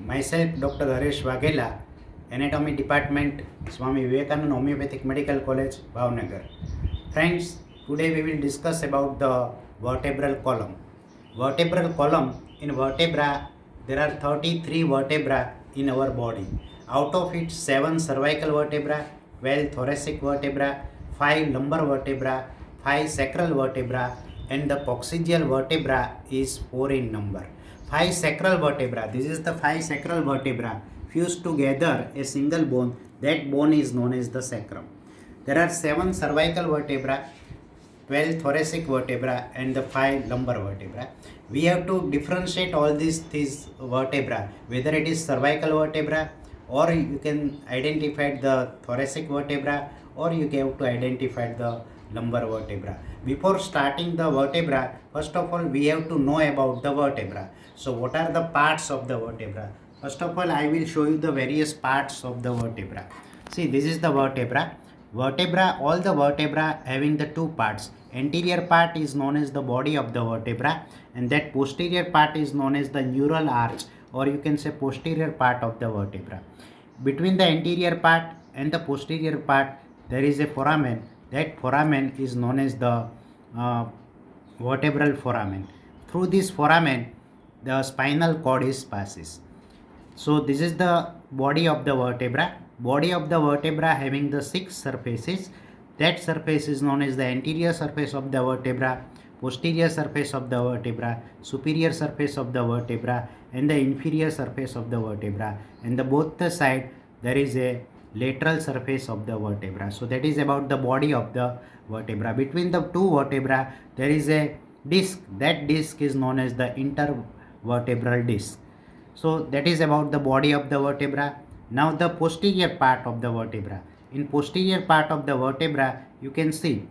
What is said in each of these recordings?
Myself, Dr. Haresh Waghela, Anatomy Department, Swami Vivekananda Homeopathic Medical College, Bhavnagar. Friends, today we will discuss about the vertebral column. Vertebral column, in vertebra, there are 33 vertebra in our body. Out of it, 7 cervical vertebra, 12 thoracic vertebra, 5 lumbar vertebra, 5 sacral vertebra, and the coccygeal vertebra is 4 in number. 5 sacral vertebra, this is the 5 sacral vertebra fused together a single bone. That bone is known as the sacrum. There are 7 cervical vertebra, 12 thoracic vertebra, and the 5 lumbar vertebra. We have to differentiate all these vertebra, whether it is cervical vertebra, or you can identify the thoracic vertebra, or you have to identify the lumbar vertebra. Before starting the vertebra, first of all we have to know about the vertebra. So what are the parts of the vertebra? First of all, I will show you the various parts of the vertebra. See, this is the vertebra. All the vertebra having the two parts. Anterior part is known as the body of the vertebra, and that posterior part is known as the neural arch, or you can say posterior part of the vertebra. Between the anterior part and the posterior part, there is a foramen. That foramen is known as the uh, vertebral foramen. Through this foramen, the spinal cord is passes. So this is the body of the vertebra. Body of the vertebra having the 6 surfaces. That surface is known as the anterior surface of the vertebra, posterior surface of the vertebra, superior surface of the vertebra, and the inferior surface of the vertebra. And the both the side there is a lateral surface of the vertebra. So that is about the body of the vertebra. Between the two vertebra there is a disc. That disc is known as the intervertebral disc. So that is about the body of the vertebra. Now the posterior part of the vertebra. In posterior part of the vertebra, you can see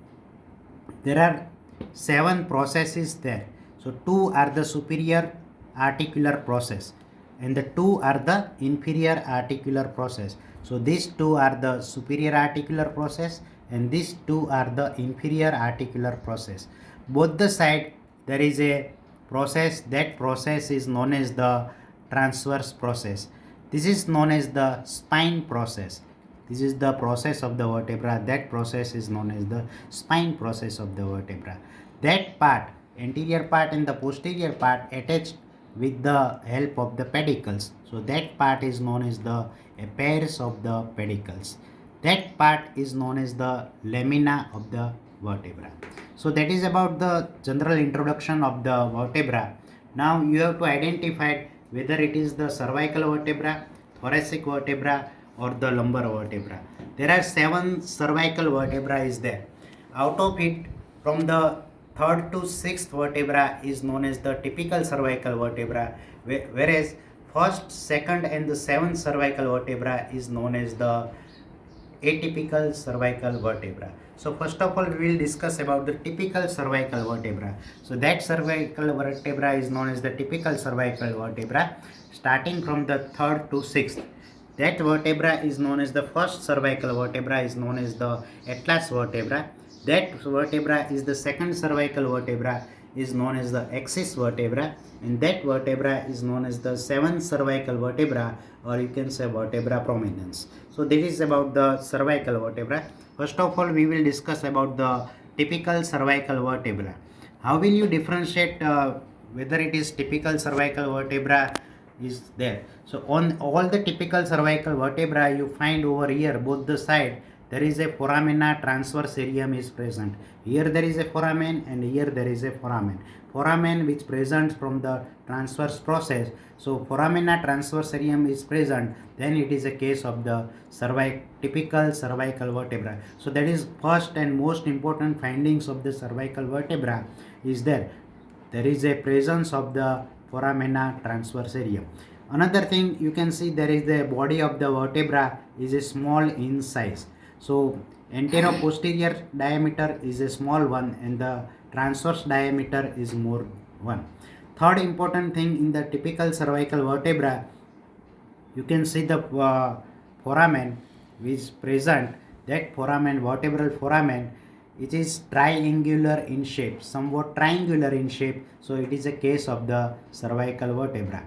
there are 7 processes there. So 2 are the superior articular process and the 2 are the inferior articular process. So these 2 are the superior articular process and these 2 are the inferior articular process. Both the side there is a process. That process is known as the transverse process. This is known as the spine process. This is the process of the vertebra. That process is known as the spine process of the vertebra. That part, anterior part and the posterior part attached with the help of the pedicles. So that part is known as the pairs of the pedicles. That part is known as the lamina of the vertebra. So that is about the general introduction of the vertebra. Now you have to identify whether it is the cervical vertebra, thoracic vertebra, or the lumbar vertebra. There are 7 cervical vertebra is there. Out of it, from the 3rd to 6th vertebra is known as the typical cervical vertebra, whereas 1st, 2nd and the 7th cervical vertebra is known as the atypical cervical vertebra. So first of all we will discuss about the typical cervical vertebra. So that cervical vertebra is known as the typical cervical vertebra starting from the 3rd to 6th. That vertebra is known as the first cervical vertebra is known as the atlas vertebra. That vertebra is the second cervical vertebra is known as the axis vertebra, and that vertebra is known as the seventh cervical vertebra, or you can say vertebra prominence. So this is about the cervical vertebra. First of all we will discuss about the typical cervical vertebra. How will you differentiate whether it is typical cervical vertebra is there? So on all the typical cervical vertebra you find over here both the side there is a foramina transversarium is present. Here there is a foramen and here there is a foramen. Foramen which presents from the transverse process. So foramina transversarium is present, then it is a case of the typical cervical vertebra. So that is first and most important findings of the cervical vertebra is there. There is a presence of the foramina transversarium. Another thing you can see there is the body of the vertebra is a small in size. So anterior-posterior diameter is a small one and the transverse diameter is more one. Third important thing in the typical cervical vertebra, you can see the foramen which is present. That foramen, vertebral foramen, it is triangular in shape, somewhat triangular in shape. So it is a case of the cervical vertebra.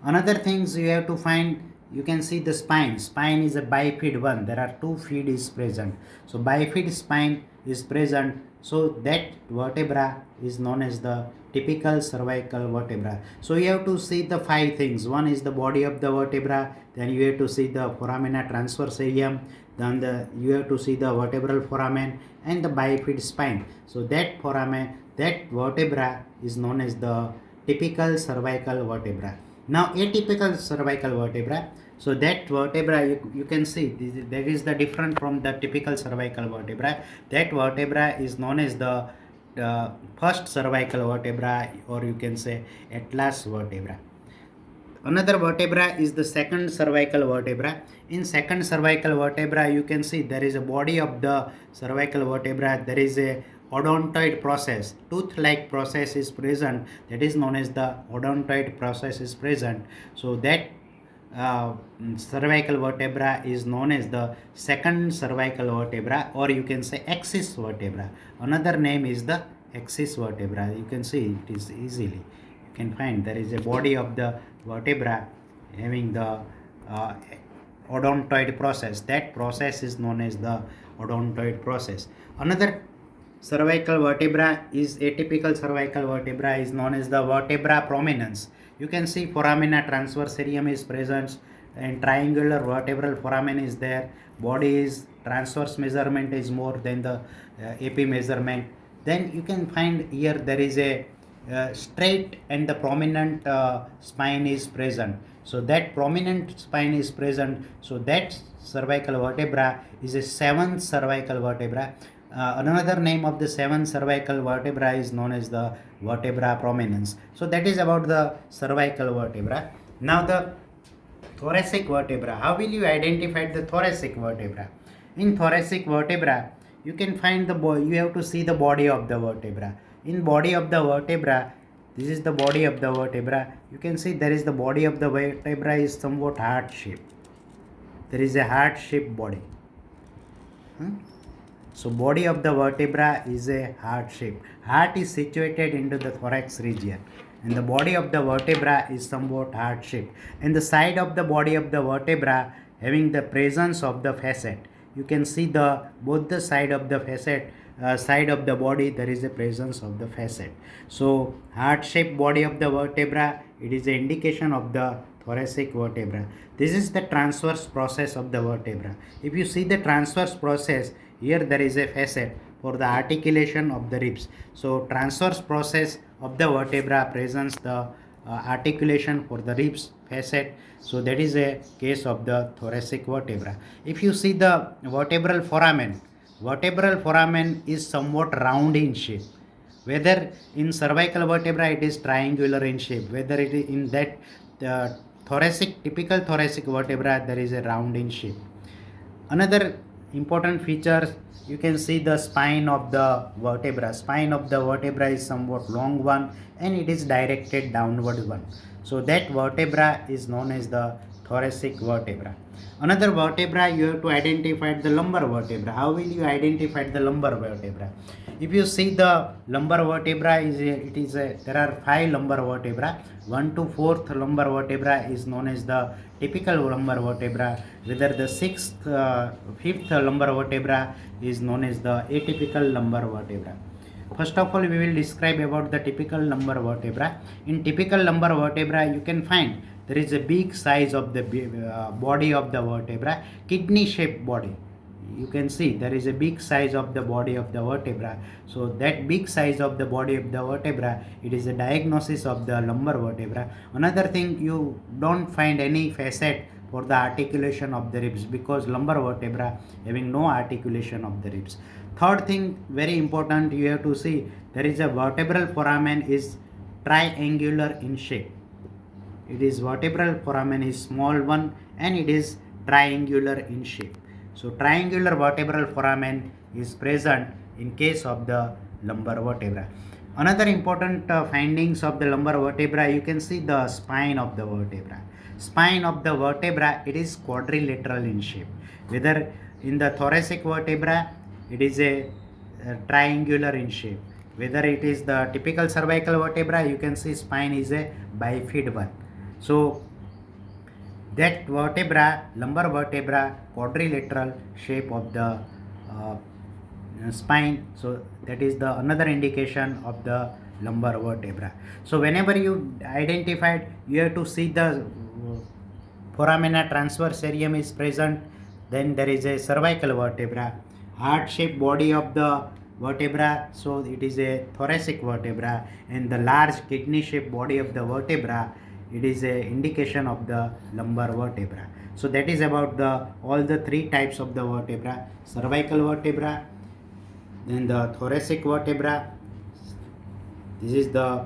Another things you have to find, you can see the spine. Spine is a bifid one. There are two feet is present. So bifid spine is present. So that vertebra is known as the typical cervical vertebra. So you have to see the five things. One is the body of the vertebra. Then you have to see the foramina transversarium. Then you have to see the vertebral foramen and the bifid spine. So that foramen, that vertebra is known as the typical cervical vertebra. Now atypical cervical vertebra, so that vertebra you can see there is the different from the typical cervical vertebra. That vertebra is known as the first cervical vertebra, or you can say atlas vertebra. Another vertebra is the second cervical vertebra. In second cervical vertebra, you can see there is a body of the cervical vertebra. There is a odontoid process, tooth-like process is present. That is known as the odontoid process is present. So that uh, cervical vertebra is known as the second cervical vertebra, or you can say axis vertebra. Another name is the axis vertebra. You can see it is easily. You can find there is a body of the vertebra having the uh, odontoid process. That process is known as the odontoid process. Another cervical vertebra is atypical cervical vertebra is known as the vertebra prominence. You can see foramina transversarium is present and triangular vertebral foramen is there. Body is transverse measurement is more than the AP measurement. Then you can find here there is a straight and the prominent spine is present. So that prominent spine is present. So that cervical vertebra is a seventh cervical vertebra. Another name of the seventh cervical vertebra is known as the vertebra prominence. So that is about the cervical vertebra. Now the thoracic vertebra. How will you identify the thoracic vertebra? In thoracic vertebra, you can find the you have to see the body of the vertebra. In body of the vertebra, this is the body of the vertebra. You can see there is the body of the vertebra is somewhat heart shaped. There is a heart shaped body. So body of the vertebra is a heart shape. Heart is situated into the thorax region, and the body of the vertebra is somewhat heart shaped. And the side of the body of the vertebra having the presence of the facet. You can see the both the side of the facet, side of the body there is a presence of the facet. So heart shaped body of the vertebra, it is an indication of the thoracic vertebra. This is the transverse process of the vertebra. If you see the transverse process, here there is a facet for the articulation of the ribs. So transverse process of the vertebra presents the articulation for the ribs facet. So that is a case of the thoracic vertebra. If you see the vertebral foramen is somewhat round in shape. Whether in cervical vertebra it is triangular in shape, whether it is in that typical thoracic vertebra there is a round in shape. Another important feature, you can see the spine of the vertebra. Spine of the vertebra is somewhat long one and it is directed downward one. So that vertebra is known as the thoracic vertebra. Another vertebra you have to identify the lumbar vertebra. How will you identify the lumbar vertebra? If you see the lumbar vertebra there are 5 lumbar vertebra. 1 to 4th lumbar vertebra is known as the typical lumbar vertebra, whether the 5th lumbar vertebra is known as the atypical lumbar vertebra. First of all, we will describe about the typical lumbar vertebra. In typical lumbar vertebra, you can find there is a big size of the body of the vertebra, kidney shaped body. You can see there is a big size of the body of the vertebra. So that big size of the body of the vertebra, it is a diagnosis of the lumbar vertebra. Another thing, you don't find any facet for the articulation of the ribs because lumbar vertebra having no articulation of the ribs. Third thing, very important, you have to see there is a vertebral foramen is triangular in shape. It is vertebral foramen is small one and it is triangular in shape. So triangular vertebral foramen is present in case of the lumbar vertebra. Another important findings of the lumbar vertebra, you can see the spine of the vertebra. Spine of the vertebra, it is quadrilateral in shape. Whether in the thoracic vertebra, it is a triangular in shape. Whether it is the typical cervical vertebra, you can see spine is a bifid one. So that vertebra, lumbar vertebra, quadrilateral shape of the spine. So that is the another indication of the lumbar vertebra. So whenever you identified, you have to see the foramina transverse cerium is present. Then there is a cervical vertebra, heart shaped body of the vertebra, so it is a thoracic vertebra, and the large kidney shaped body of the vertebra, it is a indication of the lumbar vertebra. So that is about the all the three types of the vertebra: cervical vertebra, then the thoracic vertebra. This is the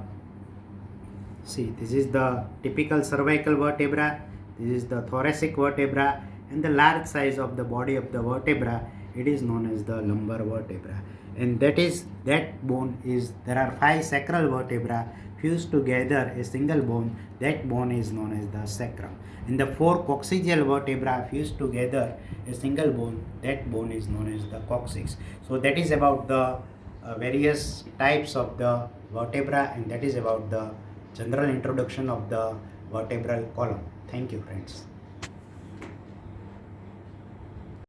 this is the typical cervical vertebra, this is the thoracic vertebra, and the large size of the body of the vertebra, it is known as the lumbar vertebra. And that bone is, there are 5 sacral vertebra fused together a single bone, that bone is known as the sacrum. And the 4 coccygeal vertebra fused together a single bone, that bone is known as the coccyx. So that is about the various types of the vertebra, and that is about the general introduction of the vertebral column. Thank you, friends.